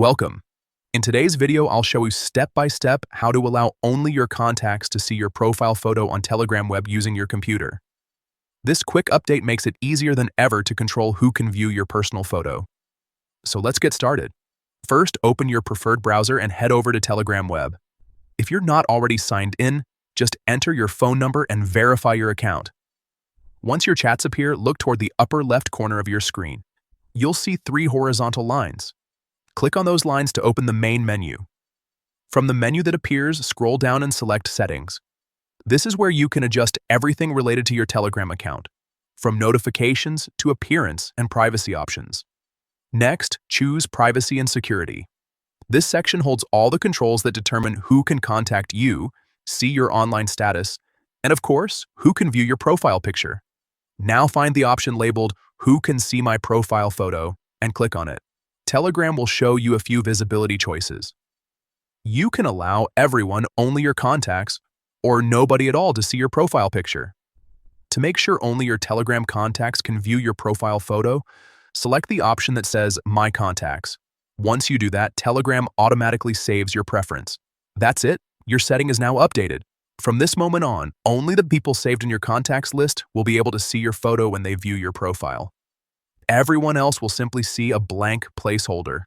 Welcome. In today's video, I'll show you step-by-step how to allow only your contacts to see your profile photo on Telegram web using your computer. This quick update makes it easier than ever to control who can view your personal photo. So let's get started. First, open your preferred browser and head over to Telegram web. If you're not already signed in, just enter your phone number and verify your account. Once your chats appear, look toward the upper left corner of your screen. You'll see 3 horizontal lines. Click on those lines to open the main menu. From the menu that appears, scroll down and select Settings. This is where you can adjust everything related to your Telegram account, from notifications to appearance and privacy options. Next, choose Privacy and Security. This section holds all the controls that determine who can contact you, see your online status, and of course, who can view your profile picture. Now find the option labeled Who Can See My Profile Photo and click on it. Telegram will show you a few visibility choices. You can allow everyone, only your contacts, or nobody at all to see your profile picture. To make sure only your Telegram contacts can view your profile photo, select the option that says My Contacts. Once you do that, Telegram automatically saves your preference. That's it, your setting is now updated. From this moment on, only the people saved in your contacts list will be able to see your photo when they view your profile. Everyone else will simply see a blank placeholder.